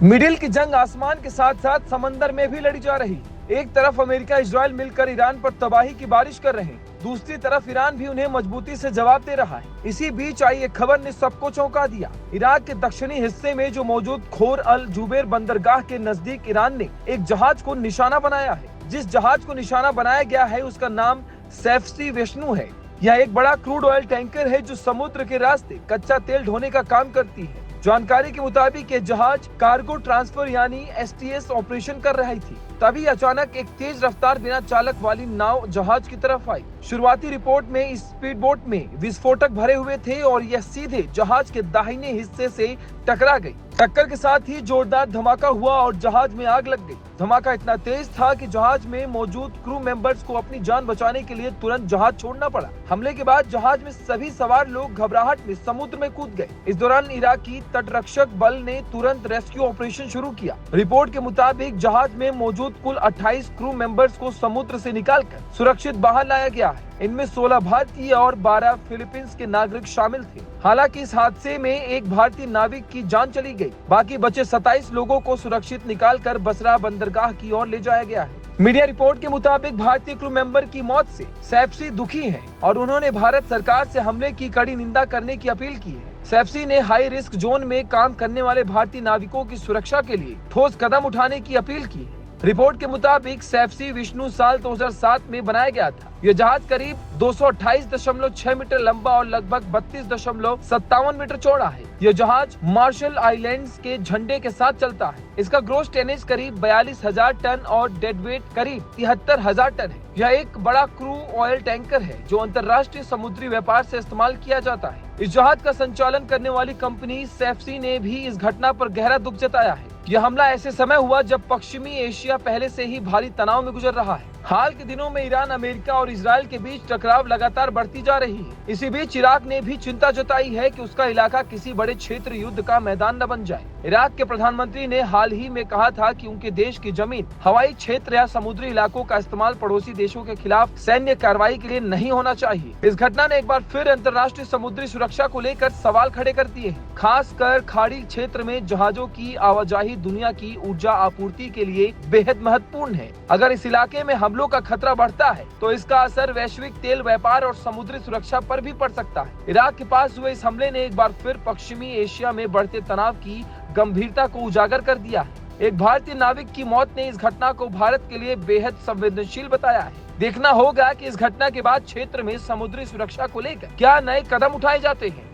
Middle की जंग आसमान के साथ साथ समंदर में भी लड़ी जा रही। एक तरफ अमेरिका इजराइल मिलकर ईरान पर तबाही की बारिश कर रहे हैं, दूसरी तरफ ईरान भी उन्हें मजबूती से जवाब दे रहा है। इसी बीच आई एक खबर ने सबको चौंका दिया। इराक के दक्षिणी हिस्से में जो मौजूद खोर अल जुबैर बंदरगाह के नजदीक ईरान ने एक जहाज को निशाना बनाया है। जिस जहाज को निशाना बनाया गया है उसका नाम सैफसी विष्णु है। यह एक बड़ा क्रूड ऑयल टैंकर है जो समुद्र के रास्ते कच्चा तेल ढोने का काम करती है। जानकारी के मुताबिक ये जहाज कार्गो ट्रांसफर यानी STS ऑपरेशन कर रही थी। तभी अचानक एक तेज रफ्तार बिना चालक वाली नाव जहाज की तरफ आई। शुरुआती रिपोर्ट में इस स्पीड बोट में विस्फोटक भरे हुए थे और यह सीधे जहाज के दाहिने हिस्से से टकरा गई। टक्कर के साथ ही जोरदार धमाका हुआ और जहाज में आग लग गई। धमाका इतना तेज था कि जहाज में मौजूद क्रू मेंबर्स को अपनी जान बचाने के लिए तुरंत जहाज छोड़ना पड़ा। हमले के बाद जहाज में सभी सवार लोग घबराहट में समुद्र में कूद गए। इस दौरान इराकी तटरक्षक बल ने तुरंत रेस्क्यू ऑपरेशन शुरू किया। रिपोर्ट के मुताबिक जहाज में मौजूद कुल 28 क्रू मेंबर्स को समुद्र से निकालकर सुरक्षित बाहर लाया गया है। इनमें 16 भारतीय और 12 फिलीपींस के नागरिक शामिल थे। हालांकि इस हादसे में एक भारतीय नाविक की जान चली गई। बाकी बचे 27 लोगों को सुरक्षित निकालकर बसरा बंदरगाह की ओर ले जाया गया है। मीडिया रिपोर्ट के मुताबिक भारतीय क्रू मेंबर की मौत से सैफसी दुखी है और उन्होंने भारत सरकार से हमले की कड़ी निंदा करने की अपील की है। सैफसी ने हाई रिस्क जोन में काम करने वाले भारतीय नाविकों की सुरक्षा के लिए ठोस कदम उठाने की अपील की है। रिपोर्ट के मुताबिक सैफसी विष्णु साल 2007 में बनाया गया था। यह जहाज करीब 228.6 मीटर लंबा और लगभग 32.57 मीटर चौड़ा है। यह जहाज मार्शल आइलैंड्स के झंडे के साथ चलता है। इसका ग्रॉस टेनेज करीब 42,000 टन और डेडवेट करीब 73,000 टन है। यह एक बड़ा क्रू ऑयल टैंकर है जो अंतर्राष्ट्रीय समुद्री व्यापार से इस्तेमाल किया जाता है। इस जहाज का संचालन करने वाली कंपनी सैफसी ने भी इस घटना पर गहरा दुख जताया है। यह हमला ऐसे समय हुआ जब पश्चिमी एशिया पहले से ही भारी तनाव में गुजर रहा है। हाल के दिनों में ईरान, अमेरिका और इजराइल के बीच टकराव लगातार बढ़ती जा रही है। इसी बीच इराक ने भी चिंता जताई है कि उसका इलाका किसी बड़े क्षेत्र युद्ध का मैदान न बन जाए। इराक के प्रधानमंत्री ने हाल ही में कहा था कि उनके देश की जमीन, हवाई क्षेत्र या समुद्री इलाकों का इस्तेमाल पड़ोसी देशों के खिलाफ सैन्य कार्रवाई के लिए नहीं होना चाहिए। इस घटना ने एक बार फिर अंतर्राष्ट्रीय समुद्री सुरक्षा को लेकर सवाल खड़े कर दिए हैं। खासकर खाड़ी क्षेत्र में जहाजों की आवाजाही दुनिया की ऊर्जा आपूर्ति के लिए बेहद महत्वपूर्ण है। अगर इस इलाके में हमलों का खतरा बढ़ता है तो इसका असर वैश्विक तेल व्यापार और समुद्री सुरक्षा पर भी पड़ सकता है। इराक के पास हुए इस हमले ने एक बार फिर पश्चिमी एशिया में बढ़ते तनाव की गंभीरता को उजागर कर दिया है। एक भारतीय नाविक की मौत ने इस घटना को भारत के लिए बेहद संवेदनशील बताया है। देखना होगा कि इस घटना के बाद क्षेत्र में समुद्री सुरक्षा को लेकर क्या नए कदम उठाए जाते हैं।